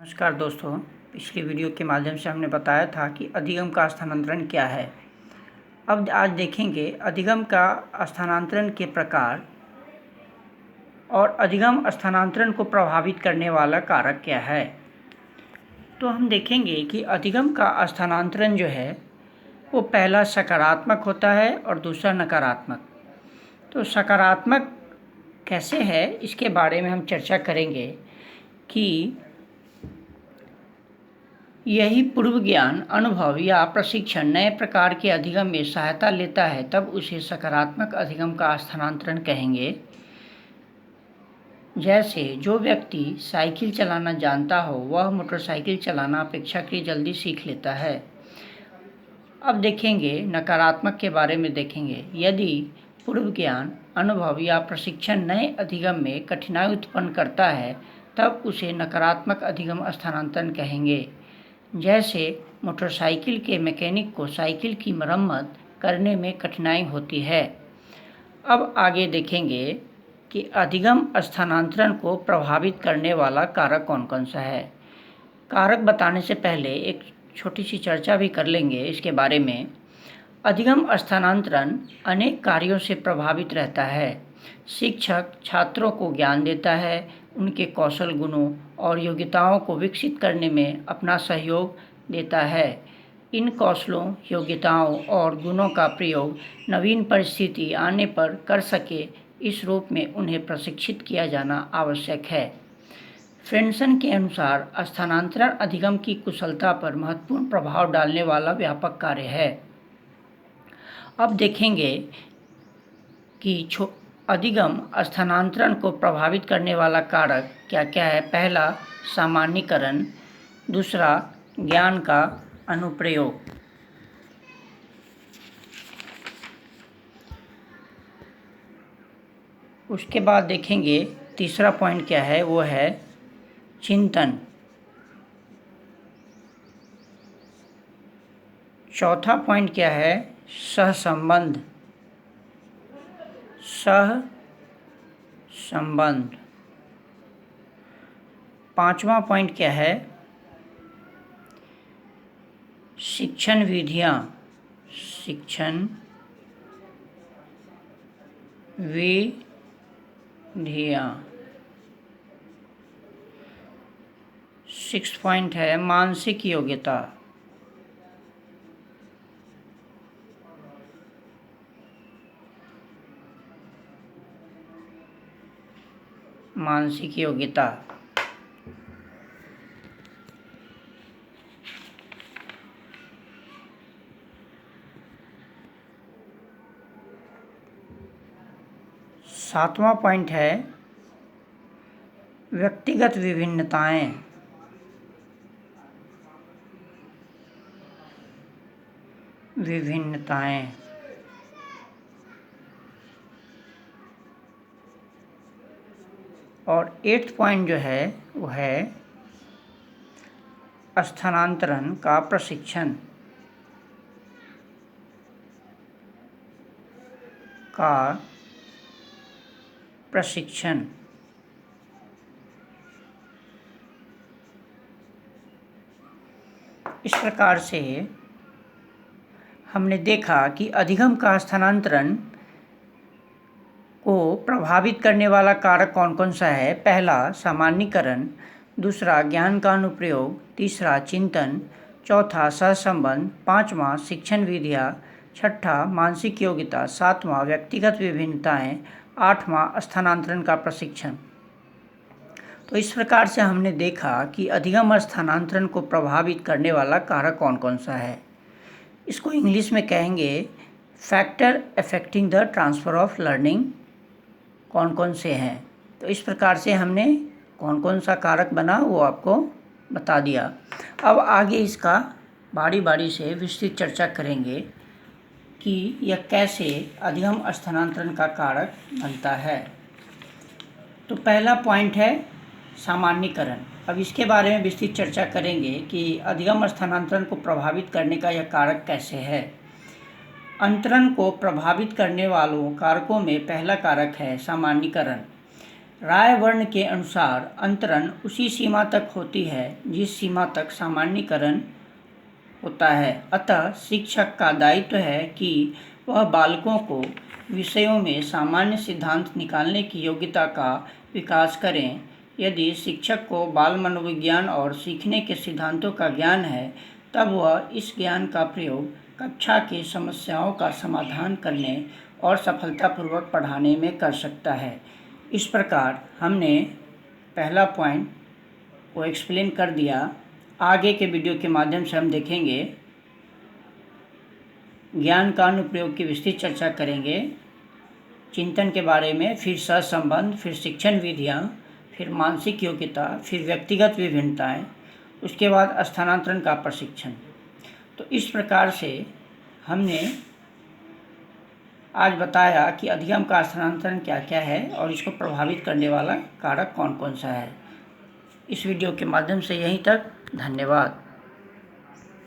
नमस्कार दोस्तों, पिछली वीडियो के माध्यम से हमने बताया था कि अधिगम का स्थानांतरण क्या है। अब आज देखेंगे अधिगम का स्थानांतरण के प्रकार और अधिगम स्थानांतरण को प्रभावित करने वाला कारक क्या है। तो हम देखेंगे कि अधिगम का स्थानांतरण जो है वो पहला सकारात्मक होता है और दूसरा नकारात्मक। तो सकारात्मक कैसे है इसके बारे में हम चर्चा करेंगे कि यही पूर्व ज्ञान, अनुभव या प्रशिक्षण नए प्रकार के अधिगम में सहायता लेता है, तब उसे सकारात्मक अधिगम का स्थानांतरण कहेंगे। जैसे जो व्यक्ति साइकिल चलाना जानता हो वह मोटरसाइकिल चलाना अपेक्षाकृत जल्दी सीख लेता है। अब देखेंगे नकारात्मक के बारे में देखेंगे। यदि पूर्व ज्ञान, अनुभव या प्रशिक्षण नए अधिगम में कठिनाई उत्पन्न करता है, तब उसे नकारात्मक अधिगम स्थानांतरण कहेंगे। जैसे मोटरसाइकिल के मैकेनिक को साइकिल की मरम्मत करने में कठिनाई होती है। अब आगे देखेंगे कि अधिगम स्थानांतरण को प्रभावित करने वाला कारक कौन कौन सा है। कारक बताने से पहले एक छोटी सी चर्चा भी कर लेंगे इसके बारे में। अधिगम स्थानांतरण अनेक कार्यों से प्रभावित रहता है। शिक्षक छात्रों को ज्ञान देता है, उनके कौशल, गुणों और योग्यताओं को विकसित करने में अपना सहयोग देता है। इन कौशलों, योग्यताओं और गुणों का प्रयोग नवीन परिस्थिति आने पर कर सके, इस रूप में उन्हें प्रशिक्षित किया जाना आवश्यक है। फ्रेंसन के अनुसार स्थानांतरण अधिगम की कुशलता पर महत्वपूर्ण प्रभाव डालने वाला व्यापक कार्य है। अब देखेंगे कि अधिगम स्थानांतरण को प्रभावित करने वाला कारक क्या क्या है। पहला सामान्यीकरण, दूसरा ज्ञान का अनुप्रयोग, उसके बाद देखेंगे तीसरा पॉइंट क्या है, वो है चिंतन। चौथा पॉइंट क्या है, सहसंबंध। पांचवा पॉइंट क्या है, शिक्षण विधियां। सिक्स पॉइंट है मानसिक योग्यता। सातवां पॉइंट है व्यक्तिगत विभिन्नताएं। और 8th पॉइंट जो है वो है स्थानांतरण का प्रशिक्षण। इस प्रकार से हमने देखा कि अधिगम का स्थानांतरण को प्रभावित करने वाला कारक कौन कौन सा है। पहला सामान्यीकरण, दूसरा ज्ञान का अनुप्रयोग, तीसरा चिंतन, चौथा सहसंबंध, पांचवा शिक्षण विधियां, छठा मानसिक योग्यता, सातवां व्यक्तिगत विभिन्नताएं, आठवां स्थानांतरण का प्रशिक्षण। तो इस प्रकार से हमने देखा कि अधिगम स्थानांतरण को प्रभावित करने वाला कारक कौन कौन सा है। इसको इंग्लिश में कहेंगे factor affecting the transfer of learning. कौन कौन से हैं, तो इस प्रकार से हमने कौन कौन सा कारक बना वो आपको बता दिया। अब आगे इसका बारी बारी से विस्तृत चर्चा करेंगे कि यह कैसे अधिगम स्थानांतरण का कारक बनता है। तो पहला पॉइंट है सामान्यीकरण। अब इसके बारे में विस्तृत चर्चा करेंगे कि अधिगम स्थानांतरण को प्रभावित करने का यह कारक कैसे है। अंतरण को प्रभावित करने वालों कारकों में पहला कारक है सामान्यीकरण। राय वर्ण के अनुसार अंतरण उसी सीमा तक होती है जिस सीमा तक सामान्यीकरण होता है। अतः शिक्षक का दायित्व है कि वह बालकों को विषयों में सामान्य सिद्धांत निकालने की योग्यता का विकास करें। यदि शिक्षक को बाल मनोविज्ञान और सीखने के सिद्धांतों का ज्ञान है, तब वह इस ज्ञान का प्रयोग कक्षा की समस्याओं का समाधान करने और सफलतापूर्वक पढ़ाने में कर सकता है। इस प्रकार हमने पहला पॉइंट को एक्सप्लेन कर दिया। आगे के वीडियो के माध्यम से हम देखेंगे, ज्ञान का अनुप्रयोग की विस्तृत चर्चा करेंगे, चिंतन के बारे में, फिर सहसंबंध, फिर शिक्षण विधियाँ, फिर मानसिक योग्यता, फिर व्यक्तिगत विभिन्नताएं, उसके बाद स्थानांतरण का प्रशिक्षण। तो इस प्रकार से हमने आज बताया कि अधिगम का स्थानांतरण क्या क्या है और इसको प्रभावित करने वाला कारक कौन कौन सा है। इस वीडियो के माध्यम से यहीं तक। धन्यवाद।